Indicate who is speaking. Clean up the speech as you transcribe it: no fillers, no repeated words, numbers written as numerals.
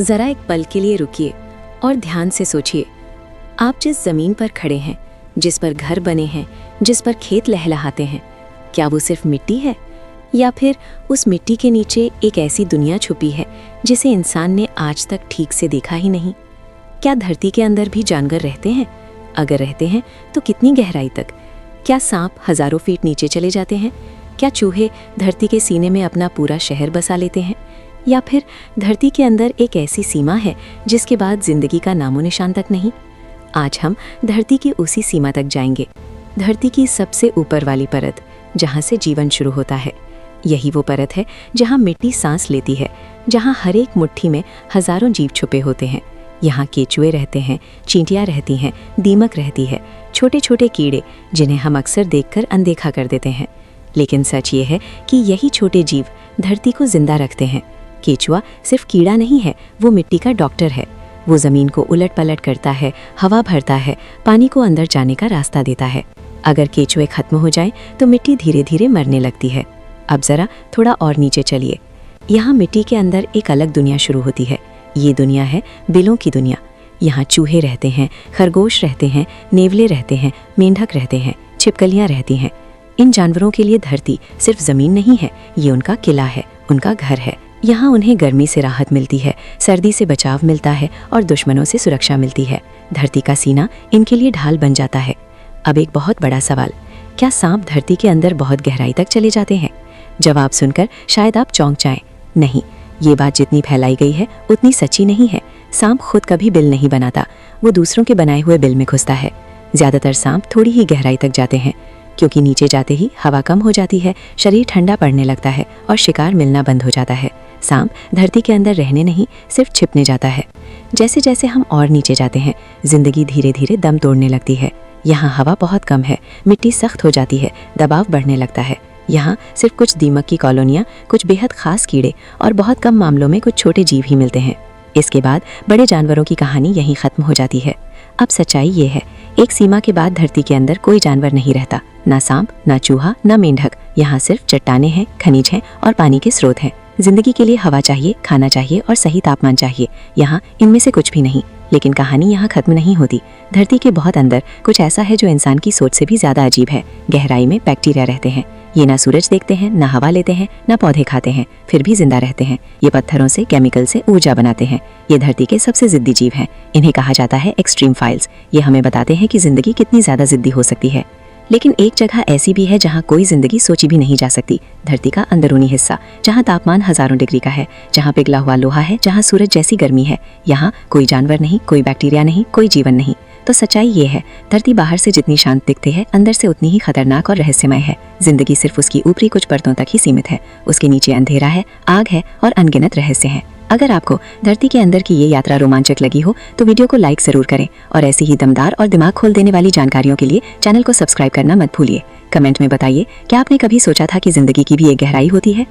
Speaker 1: जरा एक पल के लिए रुकिए और ध्यान से सोचिए, आप जिस जमीन पर खड़े हैं, जिस पर घर बने हैं, जिस पर खेत लहलहाते हैं, क्या वो सिर्फ मिट्टी है या फिर उस मिट्टी के नीचे एक ऐसी दुनिया छुपी है जिसे इंसान ने आज तक ठीक से देखा ही नहीं? क्या धरती के अंदर भी जानवर रहते हैं? अगर रहते हैं तो कितनी गहराई तक? क्या सांप हजारों फीट नीचे चले जाते हैं? क्या चूहे धरती के सीने में अपना पूरा शहर बसा लेते हैं? या फिर धरती के अंदर एक ऐसी सीमा है जिसके बाद जिंदगी का नामो निशान तक नहीं? आज हम धरती की उसी सीमा तक जाएंगे, धरती की सबसे ऊपर वाली परत, जहाँ से जीवन शुरू होता है। यही वो परत है जहाँ मिट्टी सांस लेती है, जहाँ हर एक मुट्ठी में हजारों जीव छुपे होते हैं। यहाँ केचुए रहते हैं, चींटियाँ रहती हैं, दीमक रहती है, छोटे छोटे कीड़े जिन्हें हम अक्सर देखकर अनदेखा कर देते हैं। लेकिन सच ये है कि यही छोटे जीव धरती को जिंदा रखते हैं। केचुआ सिर्फ कीड़ा नहीं है, वो मिट्टी का डॉक्टर है। वो ज़मीन को उलट पलट करता है, हवा भरता है, पानी को अंदर जाने का रास्ता देता है। अगर केचुए खत्म हो जाएं तो मिट्टी धीरे धीरे मरने लगती है। अब ज़रा थोड़ा और नीचे चलिए। यहाँ मिट्टी के अंदर एक अलग दुनिया शुरू होती है। ये दुनिया है बिलों की दुनिया। यहाँ चूहे रहते हैं, खरगोश रहते हैं, नेवले रहते हैं, मेंढक रहते हैं, छिपकलियाँ रहती हैं। इन जानवरों के लिए धरती सिर्फ ज़मीन नहीं है, ये उनका किला है, उनका घर है। यहाँ उन्हें गर्मी से राहत मिलती है, सर्दी से बचाव मिलता है और दुश्मनों से सुरक्षा मिलती है। धरती का सीना इनके लिए ढाल बन जाता है। अब एक बहुत बड़ा सवाल, क्या सांप धरती के अंदर बहुत गहराई तक चले जाते हैं? जवाब सुनकर शायद आप चौंक जाएं। नहीं, ये बात जितनी फैलाई गई है उतनी सच्ची नहीं है। सांप खुद कभी बिल नहीं बनाता, वो दूसरों के बनाए हुए बिल में घुसता है। ज़्यादातर सांप थोड़ी ही गहराई तक जाते हैं, क्योंकि नीचे जाते ही हवा कम हो जाती है, शरीर ठंडा पड़ने लगता है और शिकार मिलना बंद हो जाता है। सांप धरती के अंदर रहने नहीं, सिर्फ छिपने जाता है। जैसे जैसे हम और नीचे जाते हैं, जिंदगी धीरे धीरे दम तोड़ने लगती है। यहाँ हवा बहुत कम है, मिट्टी सख्त हो जाती है, दबाव बढ़ने लगता है। यहाँ सिर्फ कुछ दीमक की कॉलोनियाँ, कुछ बेहद खास कीड़े और बहुत कम मामलों में कुछ छोटे जीव ही मिलते हैं। इसके बाद बड़े जानवरों की कहानी यहीं खत्म हो जाती है। अब सच्चाई ये है, एक सीमा के बाद धरती के अंदर कोई जानवर नहीं रहता, ना सांप, ना चूहा, ना मेंढक। यहाँ सिर्फ चट्टानें हैं, खनिज हैं और पानी के स्रोत हैं। जिंदगी के लिए हवा चाहिए, खाना चाहिए और सही तापमान चाहिए। यहाँ इनमें से कुछ भी नहीं। लेकिन कहानी यहाँ खत्म नहीं होती। धरती के बहुत अंदर कुछ ऐसा है जो इंसान की सोच से भी ज्यादा अजीब है। गहराई में बैक्टीरिया रहते हैं। ये ना सूरज देखते हैं, ना हवा लेते हैं, ना पौधे खाते हैं, फिर भी जिंदा रहते हैं। ये पत्थरों से, केमिकल से ऊर्जा बनाते हैं। ये धरती के सबसे जिद्दी जीव हैं। इन्हें कहा जाता है एक्सट्रीम फाइल्स। ये हमें बताते हैं कि जिंदगी कितनी ज्यादा जिद्दी हो सकती है। लेकिन एक जगह ऐसी भी है जहाँ कोई जिंदगी सोची भी नहीं जा सकती। धरती का अंदरूनी हिस्सा, जहाँ तापमान हजारों डिग्री का है, जहाँ पिघला हुआ लोहा है, जहाँ सूरज जैसी गर्मी है। यहाँ कोई जानवर नहीं, कोई बैक्टीरिया नहीं, कोई जीवन नहीं। तो सच्चाई ये है, धरती बाहर से जितनी शांत दिखती है, अंदर से उतनी ही खतरनाक और रहस्यमय है। जिंदगी सिर्फ उसकी ऊपरी कुछ परतों तक ही सीमित है। उसके नीचे अंधेरा है, आग है और अनगिनत रहस्य हैं। अगर आपको धरती के अंदर की ये यात्रा रोमांचक लगी हो तो वीडियो को लाइक जरूर करें और ऐसी ही दमदार और दिमाग खोल देने वाली जानकारियों के लिए चैनल को सब्सक्राइब करना मत भूलिए। कमेंट में बताइए, क्या आपने कभी सोचा था कि जिंदगी की भी एक गहराई होती है?